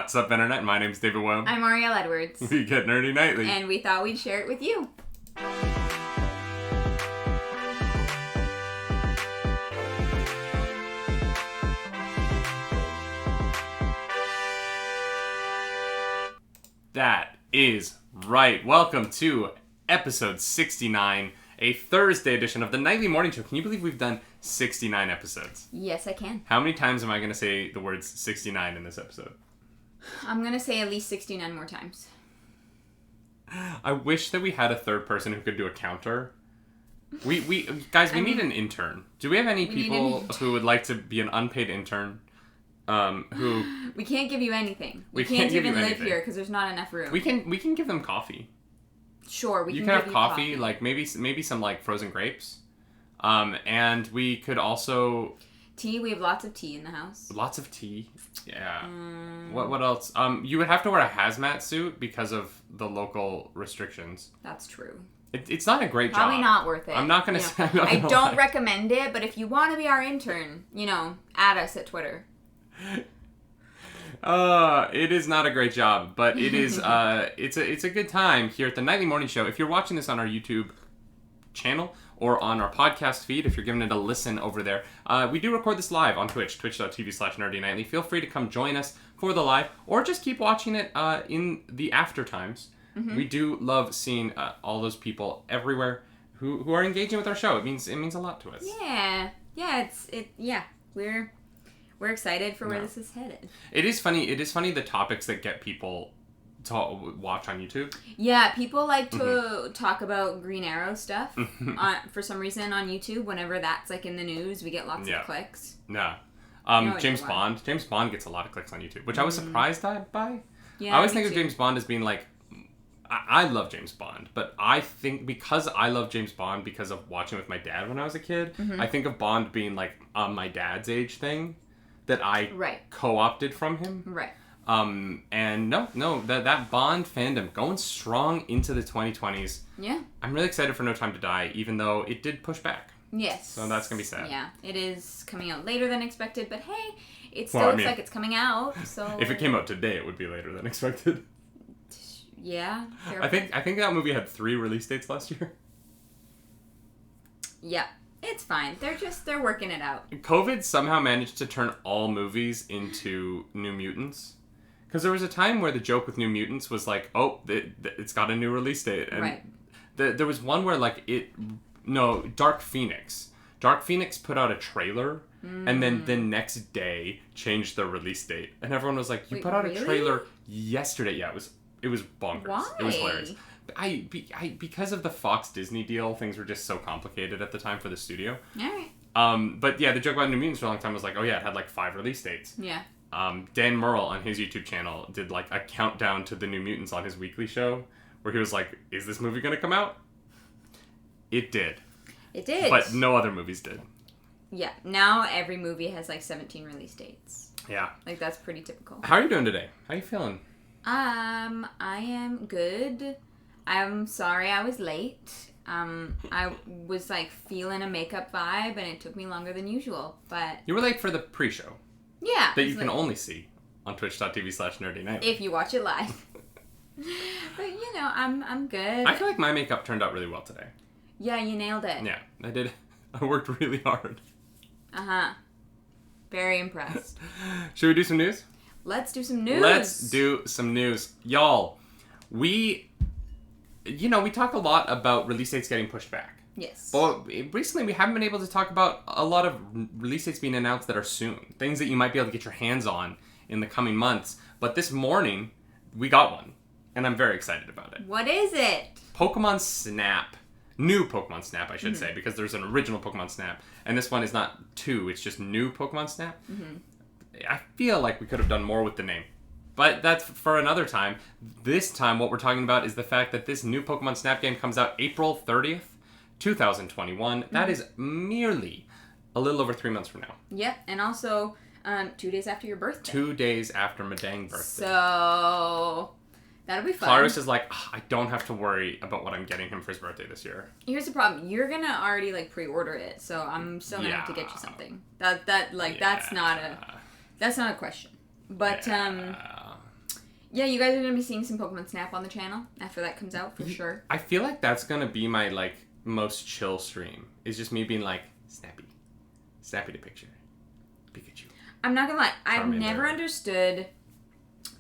What's up, Internet? My name's David Wome. I'm Ariel Edwards. We get nerdy nightly. And we thought we'd share it with you. That is right. Welcome to episode 69, a Thursday edition of the Nightly Morning Show. Can you believe we've done 69 episodes? Yes, I can. How many times am I going to say the words 69 in this episode? I'm going to say at least 69 more times. I wish that we had a third person who could do a counter. We need an intern. Do we have any people who would like to be an unpaid intern? Who we can't give you anything. We can't even live here because there's not enough room. We can give them coffee. Sure, you can have coffee, like maybe some like frozen grapes. And we could also tea. We have lots of tea in the house. Lots of tea. Yeah. What else? You would have to wear a hazmat suit because of the local restrictions. That's true. It's not a great job. Probably not worth it. I'm not gonna say. I don't recommend it, but if you want to be our intern, add us at Twitter. It is not a great job, but it is. It's a good time here at the Nightly Morning Show. If you're watching this on our YouTube channel or on our podcast feed, if you're giving it a listen over there, we do record this live on Twitch, twitch.tv/nerdynightly. Feel free to come join us for the live, or just keep watching it in the after times. Mm-hmm. We do love seeing all those people everywhere who are engaging with our show. It means a lot to us. Yeah. We're excited for where this is headed. It is funny the topics that get people to watch on YouTube. Yeah, people like to talk about Green Arrow stuff for some reason on YouTube. Whenever that's like in the news, we get lots of clicks. Yeah. James Bond gets a lot of clicks on YouTube, which I was surprised by. Yeah, I always think of James Bond as being like, I love James Bond, but I think because I love James Bond because of watching with my dad when I was a kid, I think of Bond being like my dad's age thing that I co-opted from him. Right. And no, that Bond fandom going strong into the 2020s. Yeah. I'm really excited for No Time to Die, even though it did push back. Yes. So that's going to be sad. Yeah, it is coming out later than expected, but hey, it still looks like it's coming out, so... If it came out today, it would be later than expected. Yeah. I think that movie had 3 release dates last year. Yeah. It's fine. They're working it out. COVID somehow managed to turn all movies into New Mutants. Because there was a time where the joke with New Mutants was like, oh, it's got a new release date. And there was one where Dark Phoenix. Dark Phoenix put out a trailer and then the next day changed the release date. And everyone was like, you put out a trailer yesterday. Yeah, it was bonkers. Why? It was hilarious. Because of the Fox Disney deal, things were just so complicated at the time for the studio. Alright. But yeah, the joke about New Mutants for a long time was like, oh yeah, it had like 5 release dates. Yeah. Dan Murrell on his YouTube channel did like a countdown to the New Mutants on his weekly show, where he was like, is this movie gonna come out? It did. It did. But no other movies did. Yeah. Now every movie has like 17 release dates. Yeah. Like that's pretty typical. How are you doing today? How are you feeling? I am good. I'm sorry I was late. I was like feeling a makeup vibe and it took me longer than usual, but... You were late for the pre-show. Yeah. That you can only see on twitch.tv/nerdynightly. If you watch it live. But I'm good. I feel like my makeup turned out really well today. Yeah, you nailed it. Yeah, I did. I worked really hard. Uh-huh. Very impressed. Should we do some news? Let's do some news. Let's do some news. Y'all, we talk a lot about release dates getting pushed back. Yes. But recently we haven't been able to talk about a lot of release dates being announced that are soon. Things that you might be able to get your hands on in the coming months. But this morning, we got one. And I'm very excited about it. What is it? Pokemon Snap. New Pokemon Snap, I should say, because there's an original Pokemon Snap. And this one is not 2, it's just new Pokemon Snap. Mm-hmm. I feel like we could have done more with the name. But that's for another time. This time, what we're talking about is the fact that this new Pokemon Snap game comes out April 30th, 2021. Mm-hmm. That is merely a little over 3 months from now. Yep, and also 2 days after your birthday. 2 days after my dang birthday. So, that'll be fun. Clarice is like, I don't have to worry about what I'm getting him for his birthday this year. Here's the problem. You're going to already, pre-order it, so I'm still going to have to get you something. That's not a question. But, Yeah, you guys are going to be seeing some Pokemon Snap on the channel after that comes out, for sure. I feel like that's going to be my, like, most chill stream. Is just me being like, Snappy. Snappy to picture. Pikachu. I'm not going to lie. I've Charmander. never understood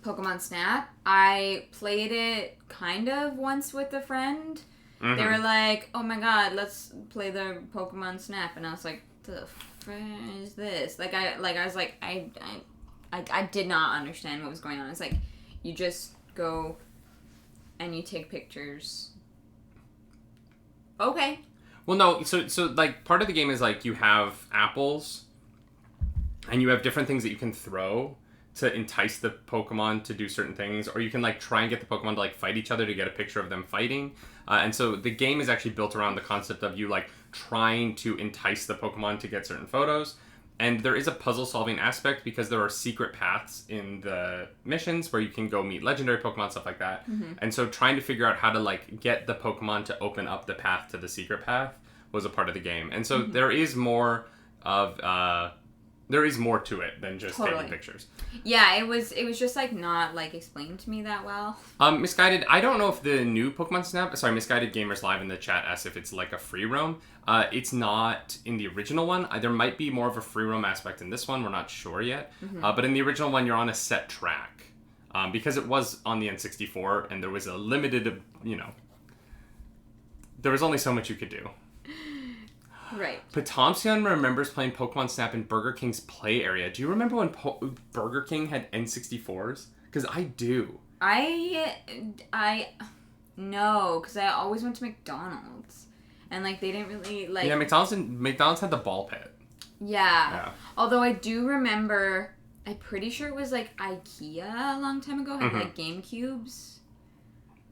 Pokemon Snap. I played it kind of once with a friend. Mm-hmm. They were like, oh my god, let's play the Pokemon Snap. And I was like, the frick is this? I was like, I did not understand what was going on. It's like, you just go and you take pictures. Okay. Well, no, so like, part of the game is, like, you have apples, and you have different things that you can throw to entice the Pokemon to do certain things, or you can, like, try and get the Pokemon to, like, fight each other to get a picture of them fighting. And so the game is actually built around the concept of you, like, trying to entice the Pokemon to get certain photos. And there is a puzzle-solving aspect because there are secret paths in the missions where you can go meet legendary Pokemon, stuff like that. Mm-hmm. And so trying to figure out how to, like, get the Pokemon to open up the path to the secret path was a part of the game. And so there is more of... there is more to it than just taking pictures. Yeah, it was just, like, not, like, explained to me that well. Misguided, I don't know if the new Pokemon Snap... Sorry, Misguided Gamers Live in the chat asks if it's, like, a free roam. It's not in the original one. There might be more of a free roam aspect in this one. We're not sure yet. Mm-hmm. But in the original one, you're on a set track. Because it was on the N64, and there was a limited, there was only so much you could do. Right. Potomsian remembers playing Pokemon Snap in Burger King's play area. Do you remember when Burger King had N64s? Because I do. No, because I always went to McDonald's. And, like, they didn't really, like... Yeah, McDonald's had the ball pit. Yeah. Although I do remember, I'm pretty sure it was, like, IKEA a long time ago had, like, GameCubes.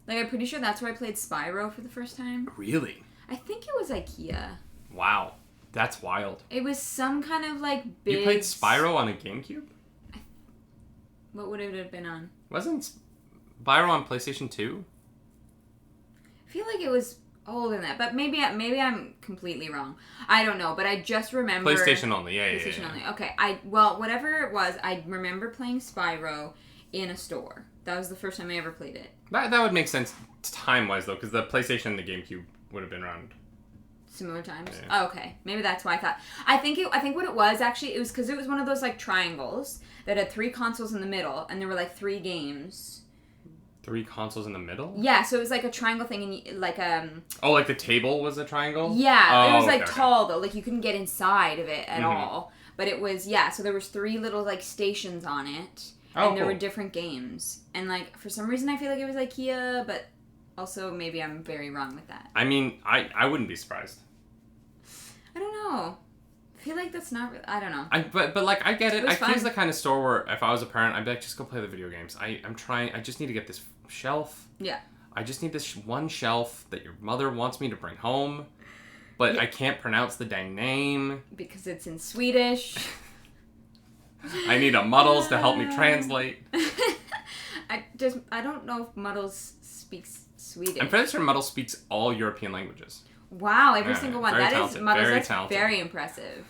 Like, I'm pretty sure that's where I played Spyro for the first time. Really? I think it was IKEA. Wow. That's wild. It was some kind of, like, big... You played Spyro on a GameCube? What would it have been on? Wasn't Spyro on PlayStation 2? I feel like it was older than that, but maybe I'm completely wrong. I don't know, but I just remember... PlayStation only, yeah. Only. Okay, whatever it was, I remember playing Spyro in a store. That was the first time I ever played it. That would make sense time-wise, though, because the PlayStation and the GameCube would have been around... Similar times? Yeah. Oh, okay. Maybe that's why I thought... I think what it was, actually, it was because it was one of those, like, triangles that had 3 consoles in the middle, and there were, like, 3 games. 3 consoles in the middle? Yeah, so it was, like, a triangle thing, and, like, Oh, like the table was a triangle? Yeah, it was, like, okay. tall, though. Like, you couldn't get inside of it at all. But it was, yeah, so there was 3 little, like, stations on it, and there were different games. And, like, for some reason I feel like it was IKEA, but also maybe I'm very wrong with that. I mean, I wouldn't be surprised. I don't know. I feel like that's not really... I don't know. But like, I get it. IKEA's the kind of store where if I was a parent, I'd be like, just go play the video games. I just need to get this shelf. Yeah. I just need this one shelf that your mother wants me to bring home, but I can't pronounce the dang name. Because it's in Swedish. I need a Muddles to help me translate. I don't know if Muddles speaks Swedish. I'm fairly sure Muddles speaks all European languages. Wow, every single one. Very That talented, is Muddles. very That's talented. very impressive.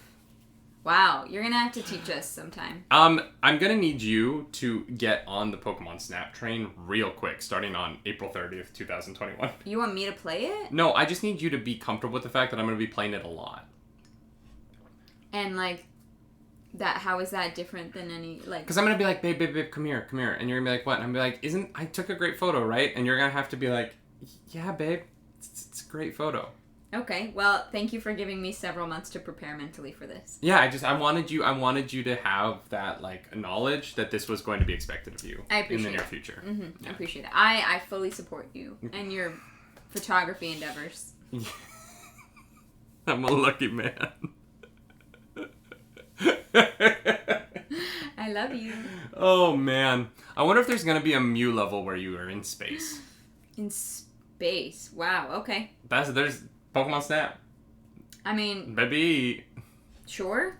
Wow, you're gonna have to teach us sometime. I'm gonna need you to get on the Pokemon Snap train real quick, starting on April 30th, 2021. You want me to play it? No, I just need you to be comfortable with the fact that I'm gonna be playing it a lot. And, like, that, how is that different than any, like... Because I'm gonna be like, babe, come here. And you're gonna be like, what? And I'm gonna be like, I took a great photo, right? And you're gonna have to be like, yeah, babe, it's a great photo. Okay, well, thank you for giving me several months to prepare mentally for this. Yeah, I wanted you to have that, like, knowledge that this was going to be expected of you in the near future. Mm-hmm. Yeah. I appreciate it. I fully support you and your photography endeavors. I'm a lucky man. I love you. Oh, man. I wonder if there's going to be a Mew level where you are in space. In space? Wow, okay. There's Pokemon Snap. I mean... Baby. Sure.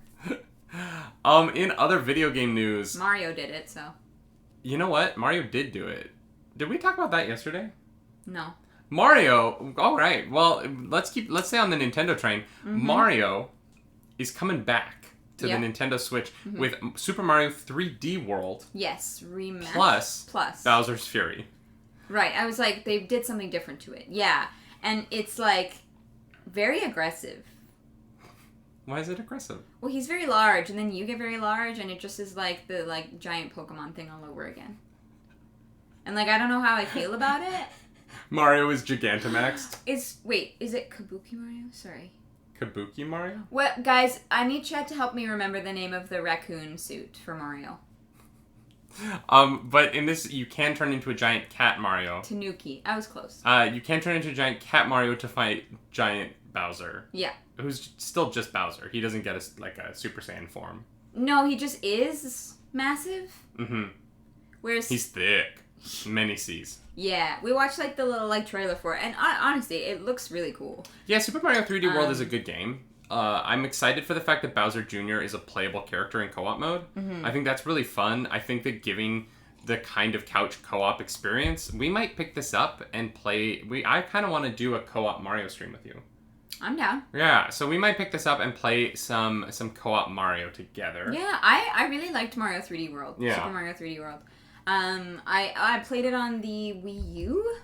In other video game news... Mario did it, so... You know what? Mario did do it. Did we talk about that yesterday? No. Mario... Alright, well, let's stay on the Nintendo train. Mm-hmm. Mario is coming back to Yeah. the Nintendo Switch with Super Mario 3D World Yes, remix. plus Bowser's Fury. Right, I was like, they did something different to it. Yeah, and it's like very aggressive. Why is it aggressive? Well, he's very large, and then you get very large, and it just is like the like giant Pokemon thing all over again. And like, I don't know how I feel about it. Mario is Gigantamaxed. Is it Kabuki Mario? Sorry. Kabuki Mario? Well, guys, I need chat to help me remember the name of the raccoon suit for Mario. But in this, you can turn into a giant cat Mario. Tanuki. I was close. You can turn into a giant cat Mario to fight giant Bowser. Yeah. Who's still just Bowser. He doesn't get a Super Saiyan form. No, he just is massive. Mm-hmm. Whereas he's thick. Many C's. Yeah, we watched like the little like trailer for it, and honestly, it looks really cool. Yeah, Super Mario 3D World is a good game. I'm excited for the fact that Bowser Jr. is a playable character in co-op mode. I think that's really fun. I think that giving the kind of couch co-op experience, we might pick this up and play. I kind of want to do a co-op Mario stream with you. I'm down. Yeah, so we might pick this up and play some co-op Mario together. Yeah, I really liked Mario 3D World. Yeah. Super Mario 3D World. I played it on the Wii U,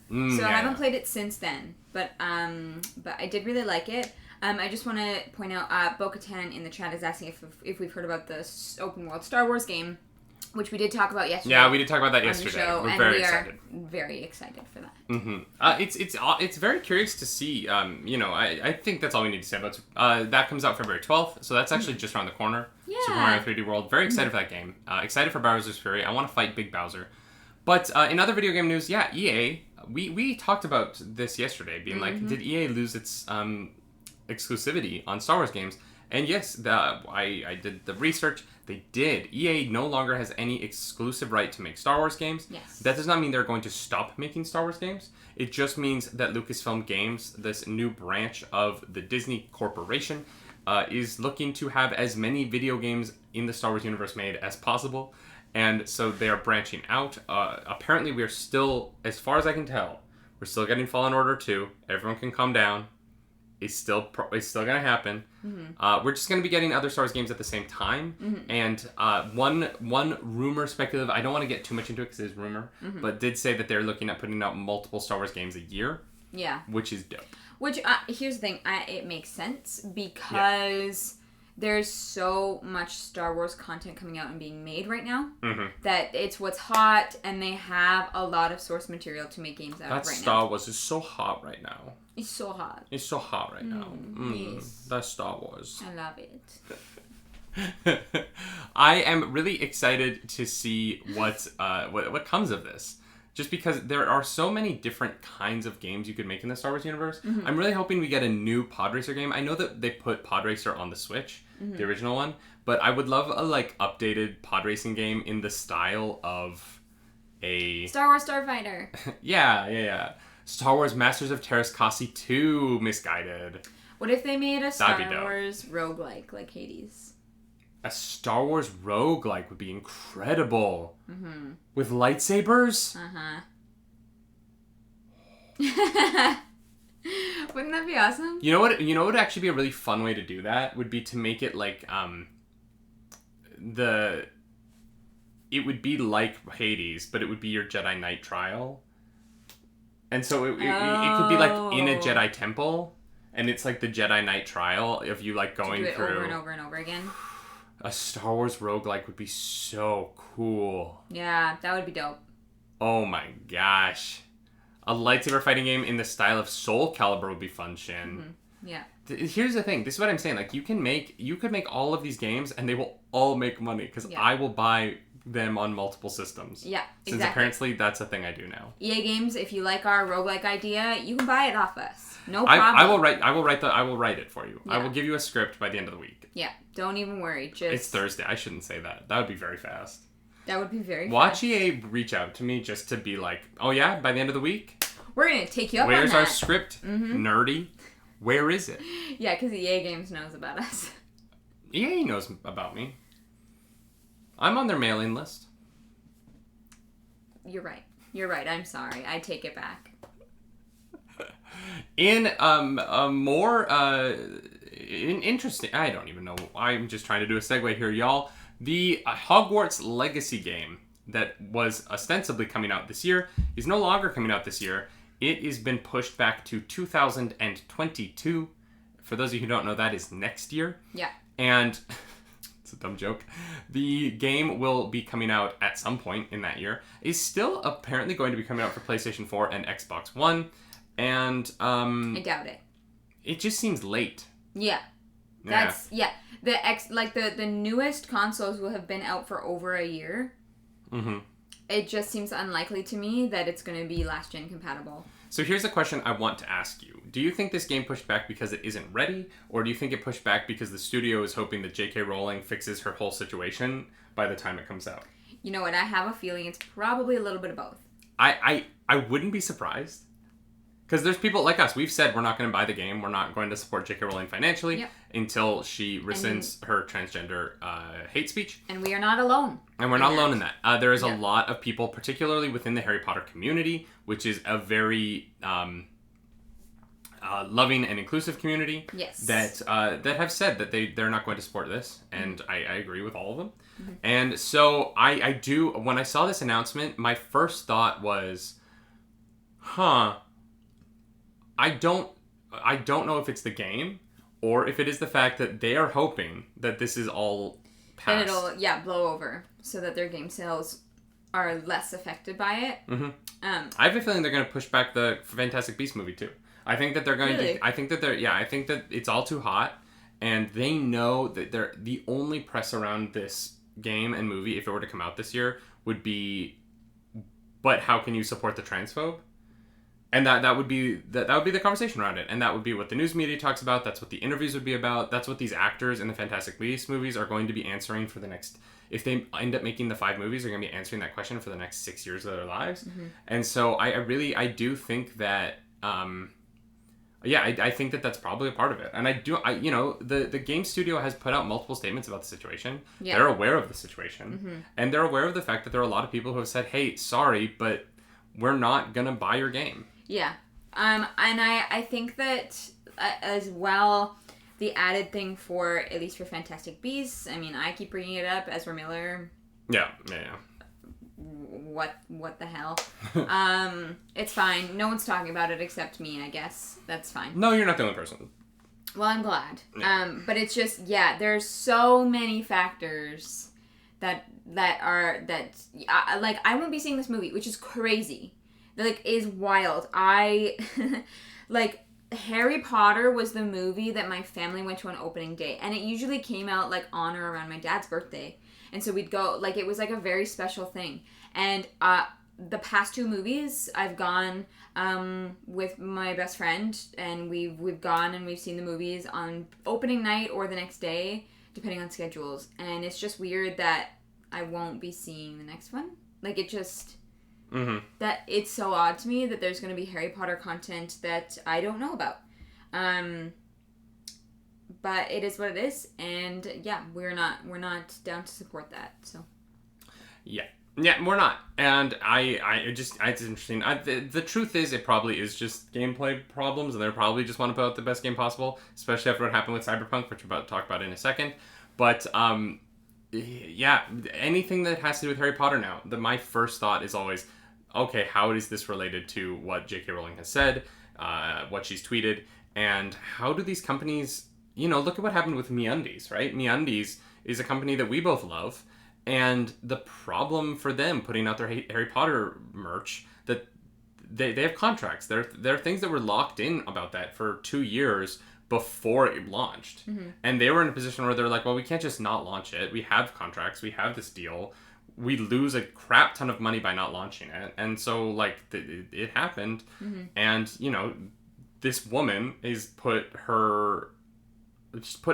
so I haven't played it since then. But I did really like it. I just want to point out, Bo-Katan in the chat is asking if we've heard about the open world Star Wars game, which we did talk about yesterday. Yeah, we did talk about that yesterday. Show, We're very excited. Are very excited for that. Mm-hmm. It's very curious to see. I think that's all we need to say about it. That comes out February 12th, so that's actually just around the corner. Yeah. Super Mario 3D World. Very excited for that game. Excited for Bowser's Fury. I want to fight Big Bowser. But in other video game news, yeah, EA. We talked about this yesterday, being like, did EA lose its exclusivity on Star Wars games? And yes, I did the research. They did. EA no longer has any exclusive right to make Star Wars games. Yes. That does not mean they're going to stop making Star Wars games. It just means that Lucasfilm Games, this new branch of the Disney Corporation, is looking to have as many video games in the Star Wars universe made as possible. And so they are branching out. Apparently, we are still, as far as I can tell, we're still getting Fallen Order 2. Everyone can calm down. It's still going to happen. We're just going to be getting other Star Wars games at the same time. And one rumor, speculative, I don't want to get too much into it because it is rumor, but did say that they're looking at putting out multiple Star Wars games a year. Yeah. Which is dope. Which, here's the thing, it makes sense because there's so much Star Wars content coming out and being made right now that it's what's hot, and they have a lot of source material to make games out of right now. That Star Wars is so hot right now. It's so hot. It's so hot right now. Yes. That's Star Wars. I love it. I am really excited to see what comes of this. Just because there are so many different kinds of games you could make in the Star Wars universe. I'm really hoping we get a new Pod Racer game. I know that they put Pod Racer on the Switch, the original one, but I would love a updated pod racing game in the style of a Star Wars Starfighter. Yeah. Star Wars Masters of Terrascasi 2 Misguided. What if they made a Star Wars roguelike like Hades? A Star Wars roguelike would be incredible. With lightsabers? Wouldn't that be awesome? You know what would actually be a really fun way to do that? Would be to make it like it would be like Hades, but it would be your Jedi Knight trial. And so it could be like in a Jedi temple, and it's like the Jedi Knight trial of you like going to do it through over and over and over again. A Star Wars roguelike would be so cool. Yeah, that would be dope. Oh my gosh. A lightsaber fighting game in the style of Soul Calibur would be fun, Shin. Yeah. Here's the thing. This is what I'm saying. Like, you could make all of these games, and they will all make money, because I will buy them on multiple systems. Yeah, exactly. Since apparently that's a thing I do now. EA Games, if you like our roguelike idea, you can buy it off us. No problem. I will write it for you. Yeah. I will give you a script by the end of the week. Yeah, don't even worry. It's Thursday. I shouldn't say that. That would be very fast. That would be very Watch fast. EA reach out to me just to be like, oh yeah, by the end of the week, we're going to take you up on that. Where's our script, nerdy? Where is it? Yeah, because EA Games knows about us. EA knows about me. I'm on their mailing list. You're right. I'm sorry. I take it back. In more interesting. I don't even know. I'm just trying to do a segue here, y'all. The Hogwarts Legacy game that was ostensibly coming out this year is no longer coming out this year. It has been pushed back to 2022. For those of you who don't know, that is next year. Yeah. And it's a dumb joke. The game will be coming out at some point in that year. It's still apparently going to be coming out for PlayStation 4 and Xbox One. And I doubt it. It just seems late. Yeah. The newest consoles will have been out for over a year. Mm-hmm. It just seems unlikely to me that it's going to be last gen compatible. So here's a question I want to ask you. Do you think this game pushed back because it isn't ready? Or do you think it pushed back because the studio is hoping that J.K. Rowling fixes her whole situation by the time it comes out? You know what? I have a feeling it's probably a little bit of both. I wouldn't be surprised. Because there's people like us. We've said we're not going to buy the game. We're not going to support J.K. Rowling financially until she rescinds her transgender hate speech. And we are not alone. And we're not alone in that. There is a lot of people, particularly within the Harry Potter community, which is a very loving and inclusive community. Yes. That have said that they're not going to support this. And I agree with all of them. Mm-hmm. And so I do. When I saw this announcement, my first thought was, I don't know if it's the game or if it is the fact that they are hoping that this is all past. And it'll, blow over so that their game sales are less affected by it. Mm-hmm. I have a feeling they're going to push back the Fantastic Beasts movie too. I think that they're going to... I think that it's all too hot and they know that the only press around this game and movie, if it were to come out this year, would be, but how can you support the transphobe? And that would be the conversation around it. And that would be what the news media talks about. That's what the interviews would be about. That's what these actors in the Fantastic Beasts movies are going to be answering for the next... If they end up making the 5 movies, they're going to be answering that question for the next 6 years of their lives. Mm-hmm. And so I do think that... I think that that's probably a part of it. And the game studio has put out multiple statements about the situation. Yeah. They're aware of the situation. Mm-hmm. And they're aware of the fact that there are a lot of people who have said, hey, sorry, but we're not going to buy your game. Yeah. And I think that as well, the added thing for, at least for Fantastic Beasts, I mean, I keep bringing it up, Ezra Miller. Yeah. What the hell? It's fine. No one's talking about it except me, I guess. That's fine. No, you're not the only person. Well, I'm glad. Yeah. But it's just, there's so many factors that I won't be seeing this movie, which is crazy. Is wild. Harry Potter was the movie that my family went to on opening day, and it usually came out on or around my dad's birthday, and so we'd go, it was a very special thing. And the past 2 movies I've gone with my best friend, and we've gone and we've seen the movies on opening night or the next day, depending on schedules, and it's just weird that I won't be seeing the next one. It just... Mm-hmm. That it's so odd to me that there's going to be Harry Potter content that I don't know about. But it is what it is, and we're not down to support that. So yeah, we're not. And it's interesting. The truth is, it probably is just gameplay problems, and they probably just want to put out the best game possible, especially after what happened with Cyberpunk, which we're about to talk about in a second. But anything that has to do with Harry Potter now, my first thought is always, okay, how is this related to what J.K. Rowling has said, what she's tweeted, and how do these companies, look at what happened with MeUndies, right? MeUndies is a company that we both love, and the problem for them putting out their Harry Potter merch, that they have contracts. There are things that were locked in about that for 2 years before it launched. Mm-hmm. And they were in a position where they're like, well, we can't just not launch it. We have contracts. We have this deal. We lose a crap ton of money by not launching it. And so, it happened. Mm-hmm. And, this woman is put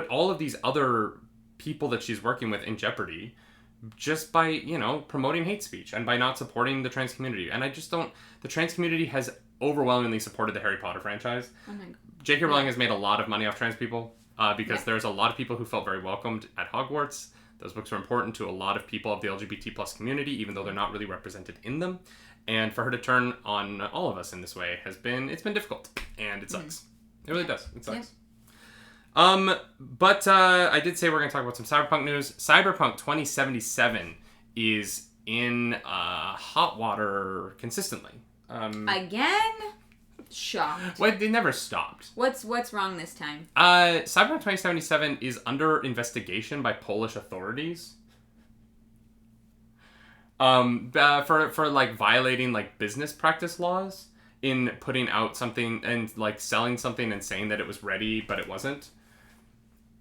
all of these other people that she's working with in jeopardy just by, promoting hate speech and by not supporting the trans community. And I just don't... The trans community has overwhelmingly supported the Harry Potter franchise. Oh my God. J.K. Rowling has made a lot of money off trans people because there's a lot of people who felt very welcomed at Hogwarts. Those books are important to a lot of people of the LGBT plus community, even though they're not really represented in them. And for her to turn on all of us in this way it's been difficult. And it sucks. It really does. It sucks. But I did say we're going to talk about some Cyberpunk news. Cyberpunk 2077 is in hot water consistently. Again? Shocked. Well, they never stopped. What's wrong this time? Cyberpunk 2077 is under investigation by Polish authorities. For like violating like business practice laws in putting out something and like selling something and saying that it was ready but it wasn't.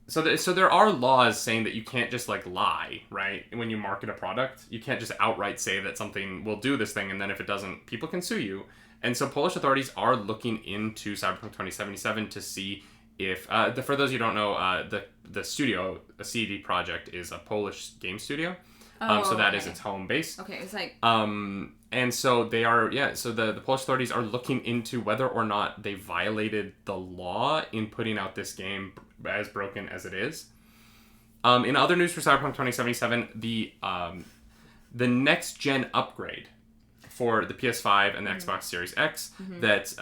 So there are laws saying that you can't just like lie, right? When you market a product, you can't just outright say that something will do this thing and then if it doesn't, people can sue you. And so Polish authorities are looking into Cyberpunk 2077 to see if for those who don't know, the studio, CD Projekt, is a Polish game studio. So that is its home base. Okay, it's like... And so they are, so the Polish authorities are looking into whether or not they violated the law in putting out this game as broken as it is. In other news for Cyberpunk 2077, the next gen upgrade for the PS5 and the Xbox Series X that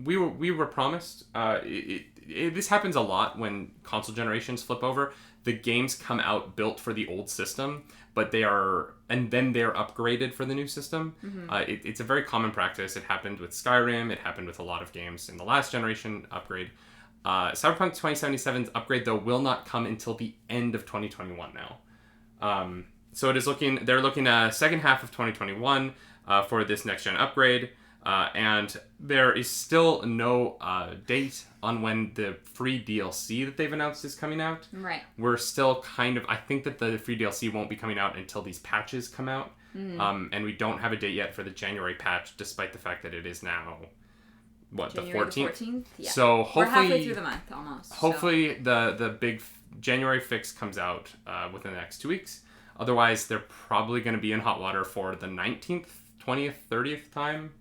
we were promised. This happens a lot when console generations flip over. The games come out built for the old system, but they're upgraded for the new system. It's a very common practice. It happened with Skyrim. It happened with a lot of games in the last generation upgrade. Cyberpunk 2077's upgrade, though, will not come until the end of 2021 now. So they're looking second half of 2021 for this next gen upgrade. And there is still no date on when the free DLC that they've announced is coming out. Right. We're still I think that the free DLC won't be coming out until these patches come out. And we don't have a date yet for the January patch, despite the fact that it is now, January the 14th? The 14th? Yeah. So hopefully... We're halfway through the month, almost. Hopefully the big January fix comes out within the next 2 weeks. Otherwise, they're probably going to be in hot water for the 19th, 20th, 30th time.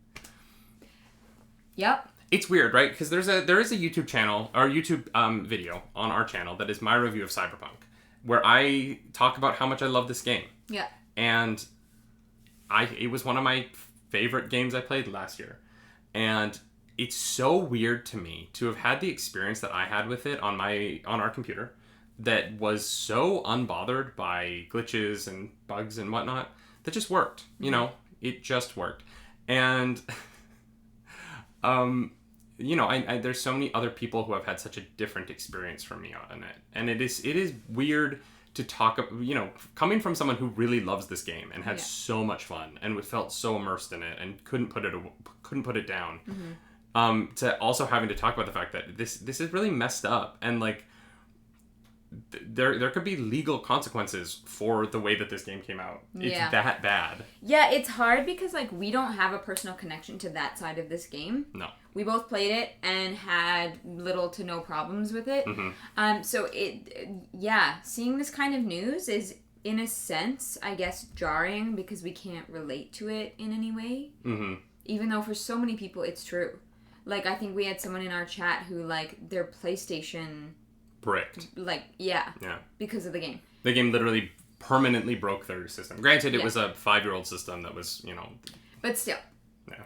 Yep. It's weird, right? Because there is a YouTube channel or YouTube video on our channel that is my review of Cyberpunk, where I talk about how much I love this game. Yeah. And it was one of my favorite games I played last year, and it's so weird to me to have had the experience that I had with it on our computer, that was so unbothered by glitches and bugs and whatnot, that just worked. You know, it just worked, and. There's so many other people who have had such a different experience from me on it, and it is weird to talk. Coming from someone who really loves this game and had so much fun and felt so immersed in it and couldn't put it down. To also having to talk about the fact that this is really messed up, and like there could be legal consequences for the way that this game came out. It's that bad. Yeah, it's hard because like we don't have a personal connection to that side of this game. No. We both played it and had little to no problems with it. So seeing this kind of news is in a sense, I guess, jarring because we can't relate to it in any way. Even though for so many people it's true. Like I think we had someone in our chat who like their PlayStation bricked. Because of the game. The game literally permanently broke their system. Granted, it was a 5-year-old system that was, But still.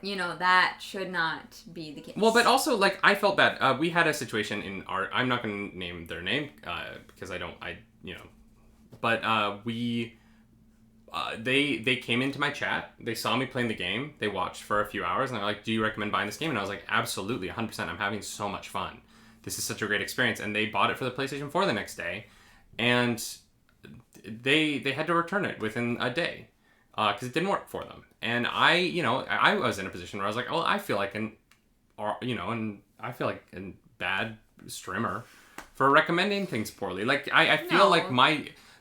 Yeah. That should not be the case. Well, but also, like, I felt bad. We had a situation in our... I'm not going to name their name, because But they came into my chat. They saw me playing the game. They watched for a few hours, and they're like, do you recommend buying this game? And I was like, absolutely, 100%. I'm having so much fun. This is such a great experience. And they bought it for the PlayStation 4 the next day. And they had to return it within a day. Because it didn't work for them. And I was in a position where I was like, I feel like a bad streamer for recommending things poorly. Like, I feel like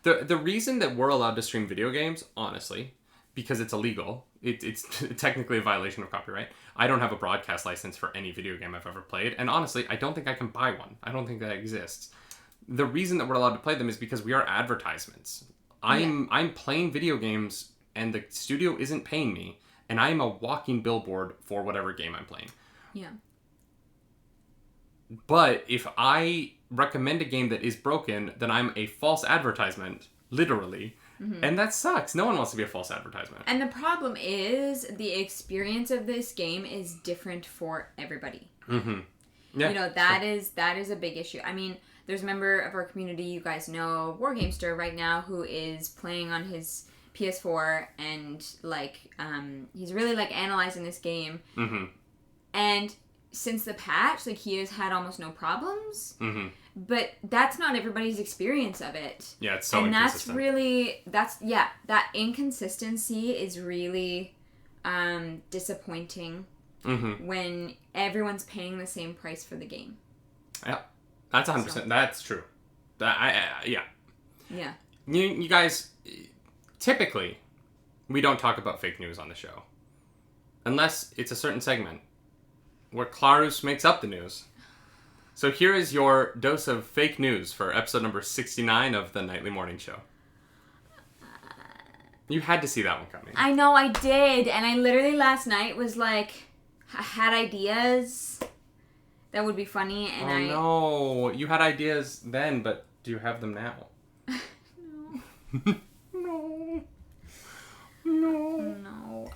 the reason that we're allowed to stream video games, honestly, because it's illegal. It's technically a violation of copyright. I don't have a broadcast license for any video game I've ever played. And honestly, I don't think I can buy one. I don't think that exists. The reason that we're allowed to play them is because we are advertisements. I'm playing video games and the studio isn't paying me, and I am a walking billboard for whatever game I'm playing. Yeah. But if I recommend a game that is broken, then I'm a false advertisement, literally. And that sucks. No one wants to be a false advertisement. And the problem is the experience of this game is different for everybody. Yeah, you know, that is a big issue. I mean, there's a member of our community, you guys know, Wargamester right now, who is playing on his PS4 and like he's really like analyzing this game. Mm-hmm. And since the patch, like he has had almost no problems. Mm-hmm. But that's not everybody's experience of it. Yeah, it's so inconsistent. inconsistent. That inconsistency is really disappointing when everyone's paying the same price for the game. Yeah, that's 100%. So. That's true. Yeah. Yeah. You guys, typically, we don't talk about fake news on the show. Unless it's a certain segment where Clarus makes up the news. So here is your dose of fake news for episode number 69 of the Nightly Morning Show. You had to see that one coming. I know, I did. And I literally last night was like, I had ideas that would be funny. And no. You had ideas then, but do you have them now? No.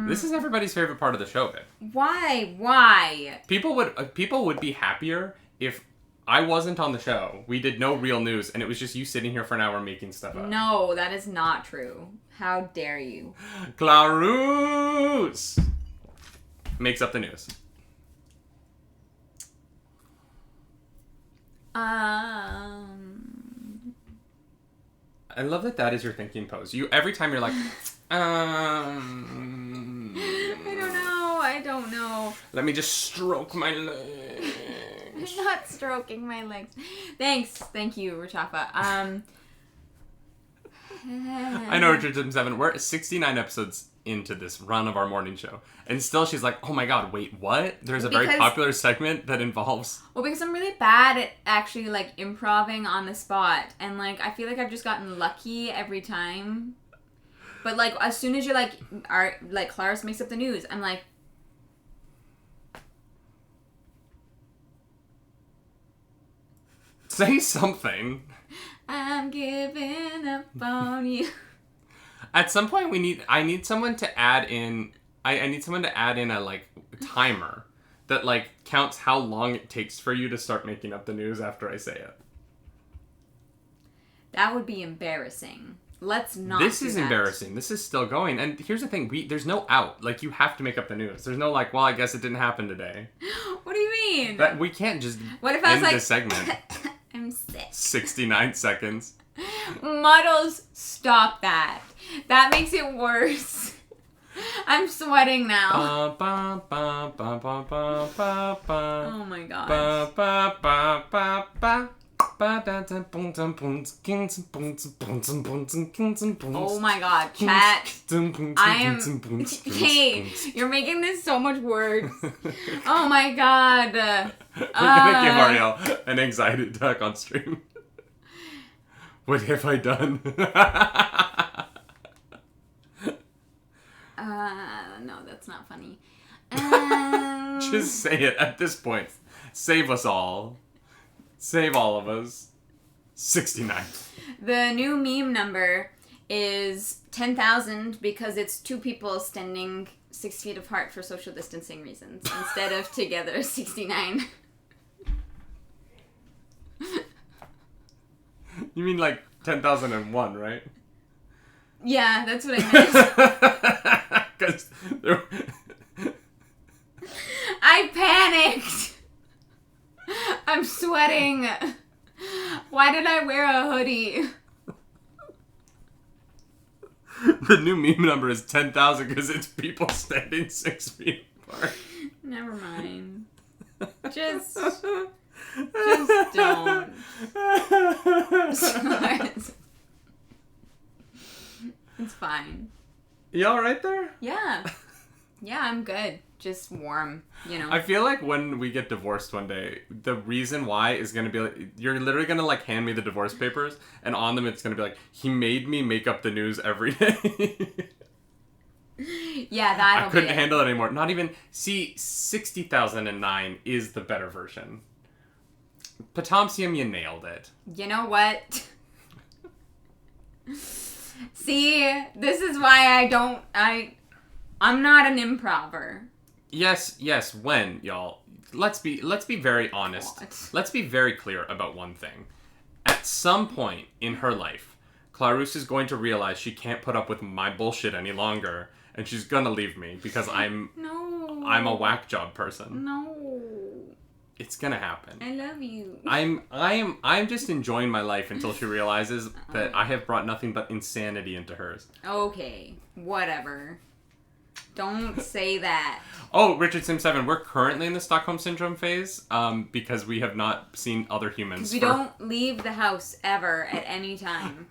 This is everybody's favorite part of the show, babe. Why? People would be happier if I wasn't on the show. We did no real news, and it was just you sitting here for an hour making stuff up. No, that is not true. How dare you? Clarus makes up the news. I love that is your thinking pose. Every time you're like, I don't know. Let me just stroke my legs. I'm not stroking my legs. Thank you, Rachafa. I know, Richard 7. We're 69 episodes into this run of our morning show, and still she's like, oh my god, wait, what? There's a very popular segment that involves... Well, because I'm really bad at actually, like, improving on the spot, and, like, I feel like I've just gotten lucky every time. But, like, as soon as you're like, Clarus makes up the news, I'm like... Say something. I'm giving up on you. At some point, I need someone to add in... I need someone to add in a, like, timer that, like, counts how long it takes for you to start making up the news after I say it. That would be embarrassing. Let's not This is embarrassing. This is still going. And here's the thing. There's no out. Like, you have to make up the news. There's no, like, well, I guess it didn't happen today. What do you mean? We can't just what if I was end like, this segment. I'm sick. 69 seconds. Muddles, stop that. That makes it worse. I'm sweating now. Oh my god. Oh my god, chat. Hey, you're making this so much worse. Oh my god. We're gonna give Ariel an anxiety attack on stream. What have I done? No, that's not funny. Just say it at this point. Save us all. Save all of us. 69. The new meme number is 10,000 because it's two people standing 6 feet apart for social distancing reasons instead of together 69. You mean like 10,001, right? Yeah, that's what I meant. Because I panicked. I'm sweating. Why did I wear a hoodie? The new meme number is 10,000 because it's people standing 6 feet apart. Never mind. Just don't. It's fine. You alright there? Yeah. Yeah, I'm good. Just warm, you know. I feel like when we get divorced one day, the reason why is going to be like, you're literally going to like hand me the divorce papers, and on them it's going to be like, he made me make up the news every day. Yeah, that'll be I couldn't handle it anymore. Not even, see, 60,009 is the better version. Potomsium, you nailed it. You know what? See, this is why I'm not an improver. Yes, when, y'all. let's be very honest. What? Let's be very clear about one thing. At some point in her life, Clarisse is going to realize she can't put up with my bullshit any longer, and she's gonna leave me because I'm a whack job person. No. It's gonna happen. I love you. I'm just enjoying my life until she realizes that I have brought nothing but insanity into hers. Okay, whatever. Don't say that. Oh, Richard Sim 7, we're currently in the Stockholm Syndrome phase, because we have not seen other humans. We don't leave the house ever at any time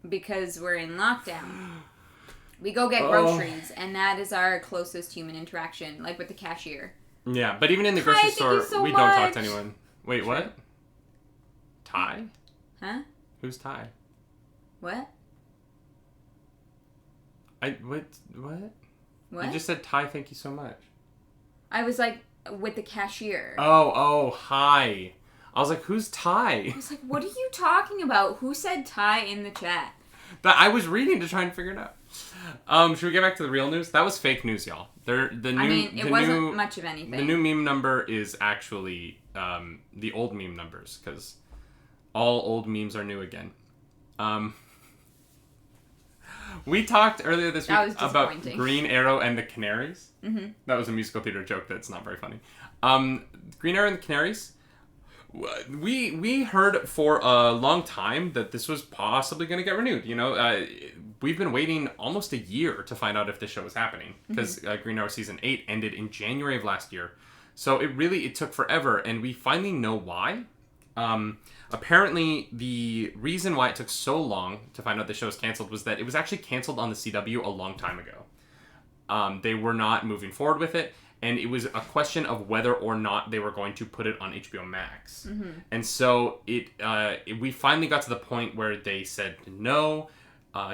because we're in lockdown. We go get groceries, and that is our closest human interaction, like with the cashier. Yeah, but even in the grocery store, we don't talk to anyone. Wait, Sure. what? Ty? Huh? Who's Ty? What? What? What? You just said Ty, thank you so much. I was like, with the cashier. Oh, hi. I was like, who's Ty? I was like, what are you talking about? Who said Ty in the chat? That I was reading to try and figure it out. Should we get back to the real news? That was fake news, y'all. It wasn't much of anything. The new meme number is actually the old meme numbers, because all old memes are new again. We talked earlier this week about Green Arrow and the Canaries. Mm-hmm. That was a musical theater joke that's not very funny. Green Arrow and the Canaries. We heard for a long time that this was possibly going to get renewed. You know, we've been waiting almost a year to find out if this show was happening, because Green Arrow season 8 ended in January of last year. So it took forever, and we finally know why. Apparently, the reason why it took so long to find out the show was canceled was that it was actually canceled on the CW a long time ago. They were not moving forward with it, and it was a question of whether or not they were going to put it on HBO Max. Mm-hmm. And so we finally got to the point where they said no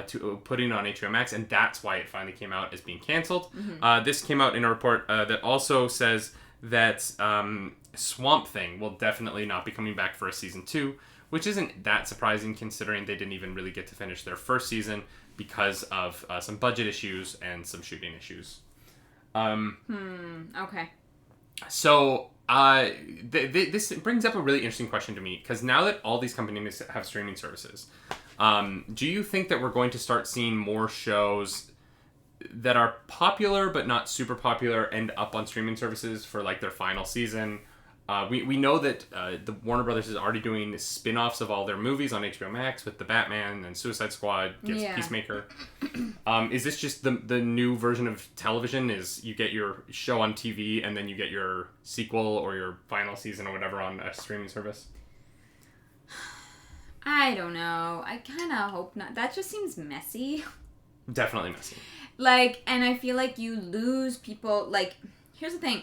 to putting it on HBO Max, and that's why it finally came out as being canceled. Mm-hmm. This came out in a report that also says that Swamp Thing will definitely not be coming back for a season 2, which isn't that surprising considering they didn't even really get to finish their first season because of some budget issues and some shooting issues. Okay. So, this brings up a really interesting question to me, because now that all these companies have streaming services, do you think that we're going to start seeing more shows that are popular but not super popular end up on streaming services for like their final season? We know that the Warner Brothers is already doing spin-offs of all their movies on HBO Max with the Batman and Suicide Squad gets Peacemaker. Is this just the new version of television? Is you get your show on TV and then you get your sequel or your final season or whatever on a streaming service? I don't know. I kind of hope not. That just seems messy. Definitely messy. Like, and I feel like you lose people. Like, here's the thing.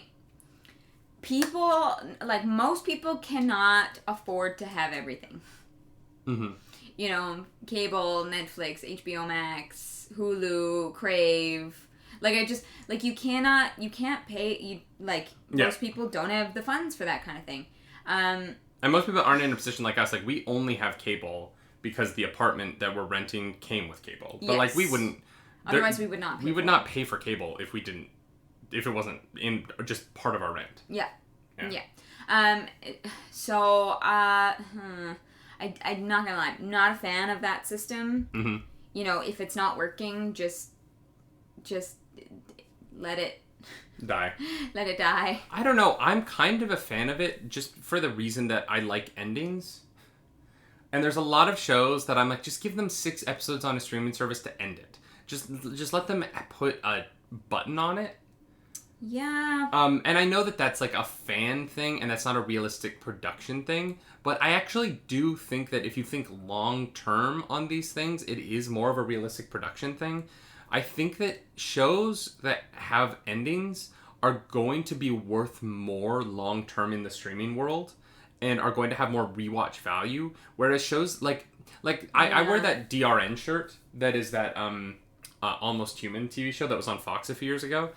People, like, most people cannot afford to have everything. Mm-hmm. You know, cable, Netflix, HBO Max, Hulu, Crave. Like, you can't pay, most people don't have the funds for that kind of thing. And most people aren't in a position like us. Like, we only have cable because the apartment that we're renting came with cable. But, like, we wouldn't... Otherwise, we would not pay We would not pay for cable if it wasn't in just part of our rent. Yeah. So, I'm not gonna lie, I'm not a fan of that system. Mm-hmm. You know, if it's not working, just let it die. Let it die. I don't know. I'm kind of a fan of it just for the reason that I like endings. And there's a lot of shows that I'm like, just give them 6 episodes on a streaming service to end it. Just let them put a button on it. Yeah. And I know that that's like a fan thing and that's not a realistic production thing, but I actually do think that if you think long term on these things, it is more of a realistic production thing. I think that shows that have endings are going to be worth more long term in the streaming world and are going to have more rewatch value, whereas shows I wear that DRN shirt that is that Almost Human TV show that was on Fox a few years ago.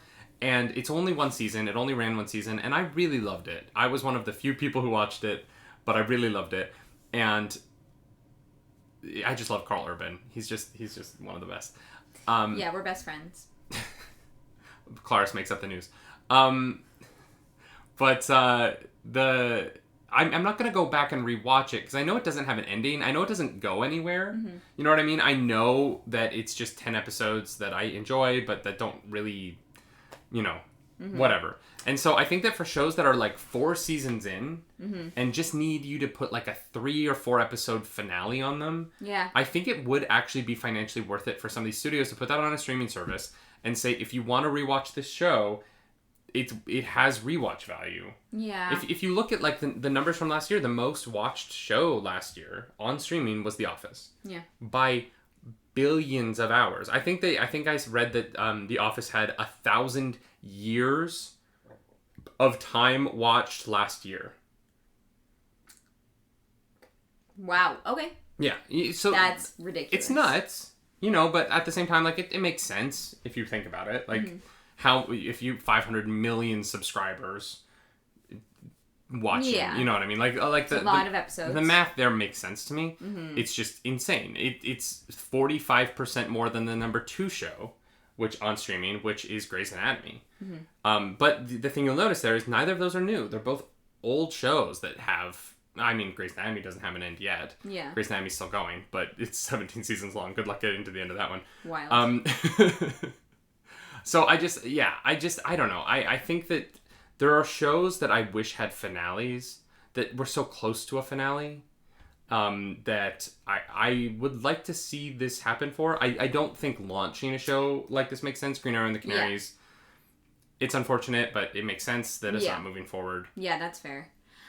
And it's only one season. It only ran one season. And I really loved it. I was one of the few people who watched it, but I really loved it. And I just love Carl Urban. He's just one of the best. Yeah, we're best friends. Clarice makes up the news. But I'm not going to go back and rewatch it because I know it doesn't have an ending. I know it doesn't go anywhere. Mm-hmm. You know what I mean? I know that it's just 10 episodes that I enjoy, but that don't really, whatever. And so I think that for shows that are like 4 seasons in and just need you to put like a 3 or 4 episode finale on them, I think it would actually be financially worth it for some of these studios to put that on a streaming service and say, if you want to rewatch this show, it has rewatch value. Yeah. If you look at like the numbers from last year, the most watched show last year on streaming was The Office. Yeah. By billions of hours. I think I read that The Office had 1,000 years of time watched last year. Wow. Okay. Yeah. So that's ridiculous. It's nuts, but at the same time, like it makes sense if you think about it. Like how if you 500 million subscribers watching, you know what I mean? Like a lot of episodes. The math there makes sense to me. It's just insane. It's 45% more than the number 2 show, which on streaming, which is Grey's Anatomy. But the thing you'll notice there is neither of those are new. They're both old shows that have. I mean, Grey's Anatomy doesn't have an end yet. Yeah. Grey's Anatomy's still going, but it's 17 seasons long. Good luck getting to the end of that one. Wild. So I don't know. I think that there are shows that I wish had finales that were so close to a finale that I would like to see this happen for. I don't think launching a show like this makes sense. Green Arrow and the Canaries. Yeah. It's unfortunate, but it makes sense that it's not moving forward. Yeah, that's fair.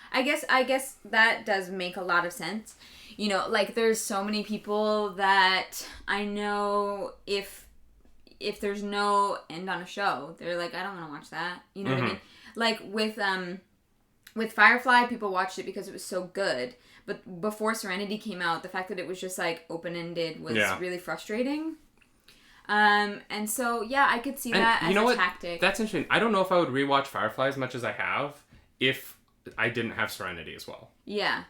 I guess that does make a lot of sense. Like there's so many people that I know if there's no end on a show, they're like, I don't want to watch that. You know what I mean? Like with Firefly, people watched it because it was so good. But before Serenity came out, the fact that it was just like open-ended was really frustrating. And so I could see that as a tactic. That's interesting. I don't know if I would rewatch Firefly as much as I have if I didn't have Serenity as well. Yeah.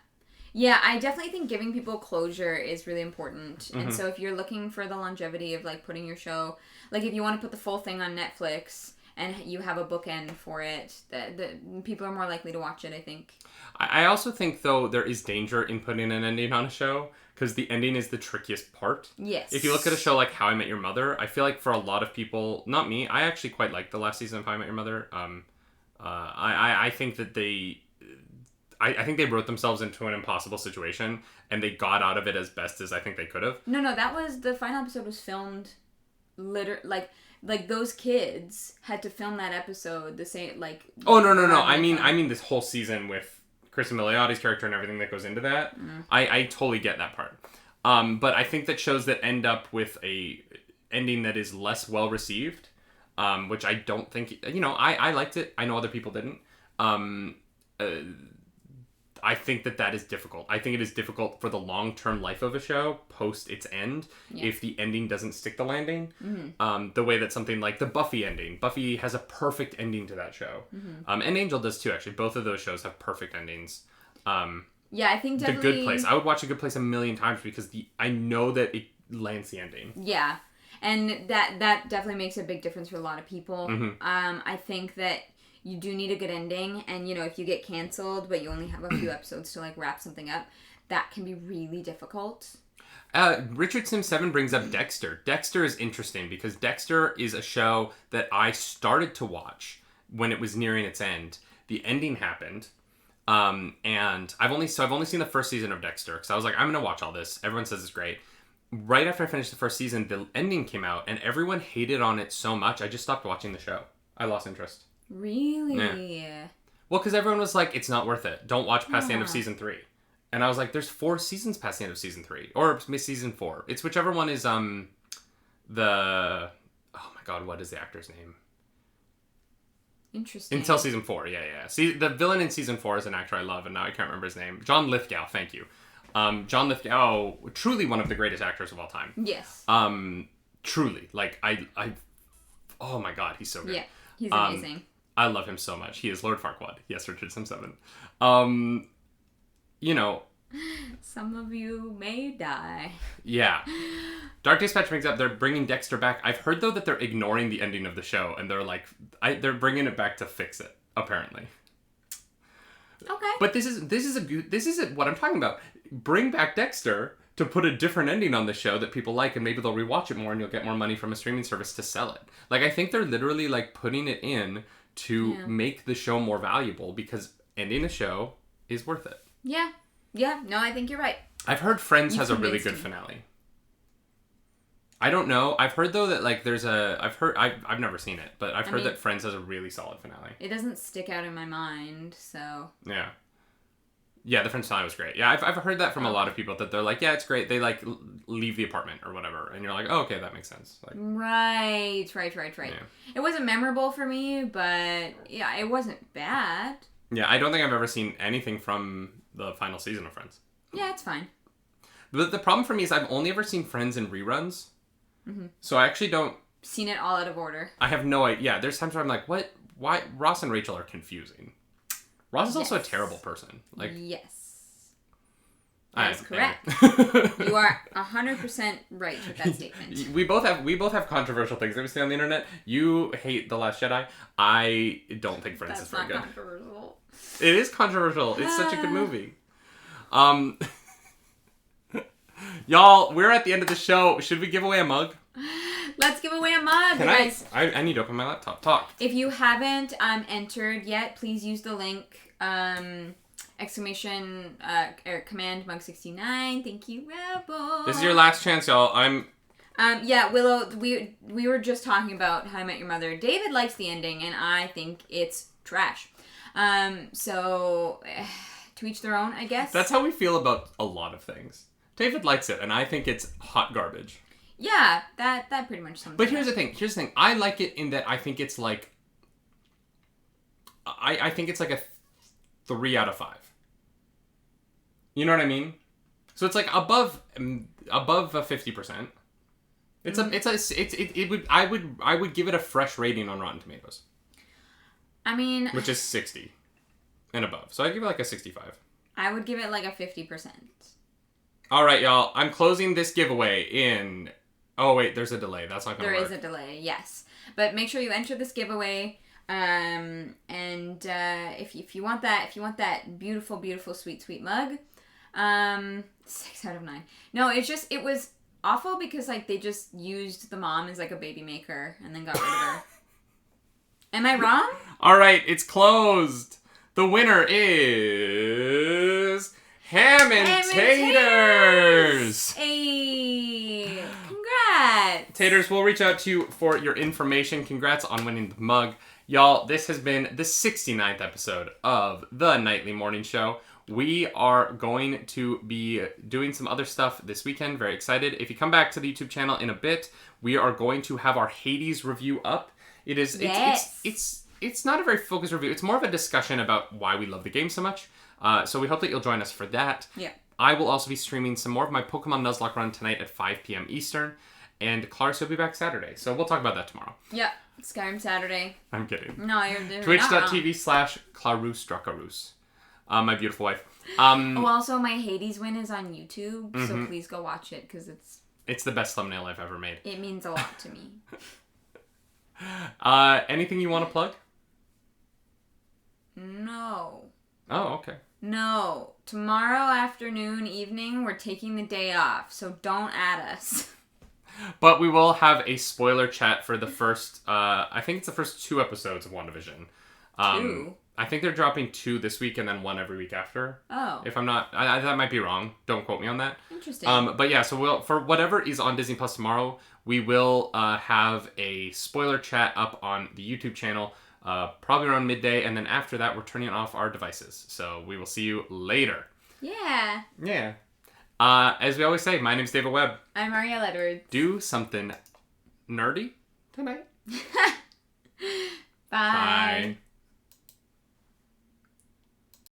Yeah, I definitely think giving people closure is really important. And so if you're looking for the longevity of like putting your show, like if you want to put the full thing on Netflix and you have a bookend for it, the people are more likely to watch it, I think. I also think, though, there is danger in putting an ending on a show because the ending is the trickiest part. Yes. If you look at a show like How I Met Your Mother, I feel like for a lot of people, not me, I actually quite liked the last season of How I Met Your Mother. I think that I think they wrote themselves into an impossible situation, and they got out of it as best as I think they could have. No, that was, the final episode was filmed, like those kids had to film that episode the same, like... Oh, no. I mean this whole season with Kristen Miliotti's character and everything that goes into that. I totally get that part. But I think that shows that end up with a ending that is less well-received, which I don't think... I liked it. I know other people didn't. I think that is difficult. I think it is difficult for the long-term life of a show post its end if the ending doesn't stick the landing. The way that something like the Buffy ending. Buffy has a perfect ending to that show. And Angel does too, actually. Both of those shows have perfect endings. Yeah, I think definitely... The Good Place. I would watch A Good Place a million times because I know that it lands the ending. Yeah. And that definitely makes a big difference for a lot of people. I think that you do need a good ending, and if you get canceled but you only have a few episodes to like wrap something up, that can be really difficult. Richard Sim 7 brings up Dexter. Dexter is interesting because Dexter is a show that I started to watch when it was nearing its end. The ending happened, and I've only seen the first season of Dexter because I was like, I'm gonna watch all this. Everyone says it's great. Right after I finished the first season, the ending came out, and everyone hated on it so much, I just stopped watching the show. I lost interest. Really? Yeah. Well, because everyone was like, it's not worth it. Don't watch past the end of season 3. And I was like, there's 4 seasons past the end of season 3. Or season 4. It's whichever one is, oh my god, what is the actor's name? Interesting. Until season 4, yeah. See, the villain in season 4 is an actor I love, and now I can't remember his name. John Lithgow, thank you. John Lithgow, truly one of the greatest actors of all time. Yes. Truly. Like, oh my god, he's so good. Yeah, he's amazing. I love him so much. He is Lord Farquaad. Yes, Richard Sim 7. Some of you may die. Yeah. Dark Dispatch brings up they're bringing Dexter back. I've heard, though, that they're ignoring the ending of the show, and they're like, they're bringing it back to fix it, apparently. Okay. But this is what I'm talking about. Bring back Dexter to put a different ending on the show that people like, and maybe they'll rewatch it more, and you'll get more money from a streaming service to sell it. Like, I think they're literally like putting it in to make the show more valuable, because ending a show is worth it. Yeah. Yeah. No, I think you're right. I've heard Friends has a really good finale. I don't know. I've heard though that like I've never seen it, but I've heard that Friends has a really solid finale. It doesn't stick out in my mind, so. Yeah. Yeah, the Friends finale was great. Yeah, I've heard that from a lot of people, that they're like, yeah, it's great. They like leave the apartment or whatever, and you're like, oh, okay, that makes sense. Like, right. Yeah. It wasn't memorable for me, but yeah, it wasn't bad. Yeah, I don't think I've ever seen anything from the final season of Friends. Yeah, it's fine. But the problem for me is I've only ever seen Friends in reruns, so I actually don't. Seen it all out of order. I have no idea. Yeah, there's times where I'm like, what? Why? Ross and Rachel are confusing. Ross is also a terrible person. Like, yes. That's correct. You are 100% right with that statement. We both have controversial things that we say on the internet. You hate The Last Jedi. I don't think Friends is very good. That's not controversial. It is controversial. It's such a good movie. Y'all, we're at the end of the show. Should we give away a mug? Let's give away a mug, guys. I need to open my laptop. Talk. If you haven't entered yet, please use the link exclamation or command mug69. Thank you, Rebel. This is your last chance, y'all. Yeah, Willow. We were just talking about How I Met Your Mother. David likes the ending, and I think it's trash. So to each their own, I guess. That's how we feel about a lot of things. David likes it, and I think it's hot garbage. Yeah, that pretty much sums it up. But here's the thing. I like it in that I think it's like... I think it's like a 3 out of 5. You know what I mean? So it's like above a 50%. I would give it a fresh rating on Rotten Tomatoes. I mean... Which is 60 and above. So I'd give it like a 65. I would give it like a 50%. All right, y'all. I'm closing this giveaway in... Oh, wait. There's a delay. That's not going to work. There is a delay, yes. But make sure you enter this giveaway. And if you want that beautiful, beautiful, sweet, sweet mug, 6 out of 9. No, it was awful because like they just used the mom as like a baby maker and then got rid of her. Am I wrong? All right, it's closed. The winner is Ham and Taters. Hey, congrats. Taters, we'll reach out to you for your information. Congrats on winning the mug. Y'all, this has been the 69th episode of the Nightly Morning Show. We are going to be doing some other stuff this weekend. Very excited. If you come back to the YouTube channel in a bit, we are going to have our Hades review up. It is it's not a very focused review. It's more of a discussion about why we love the game so much. So we hope that you'll join us for that. Yeah. I will also be streaming some more of my Pokemon Nuzlocke run tonight at 5 p.m. Eastern. And Clarissa will be back Saturday. So we'll talk about that tomorrow. Yeah. Skyrim Saturday. I'm kidding. No, you're Twitch.tv/Clarus. My beautiful wife. Also, my Hades win is on YouTube, so please go watch it because it's the best thumbnail I've ever made. It means a lot to me. Anything you want to plug? No. Oh, okay. No. Tomorrow afternoon, evening, we're taking the day off, so don't add us. But we will have a spoiler chat for the first, I think it's the first 2 episodes of WandaVision. 2? I think they're dropping 2 this week and then 1 every week after. Oh. If I'm not, that might be wrong. Don't quote me on that. Interesting. But yeah, so for whatever is on Disney Plus tomorrow, we will have a spoiler chat up on the YouTube channel, probably around midday, and then after that, we're turning off our devices. So we will see you later. Yeah. Yeah. As we always say, my name's David Webb. I'm Ariel Edwards. Do something nerdy tonight. Bye. Bye.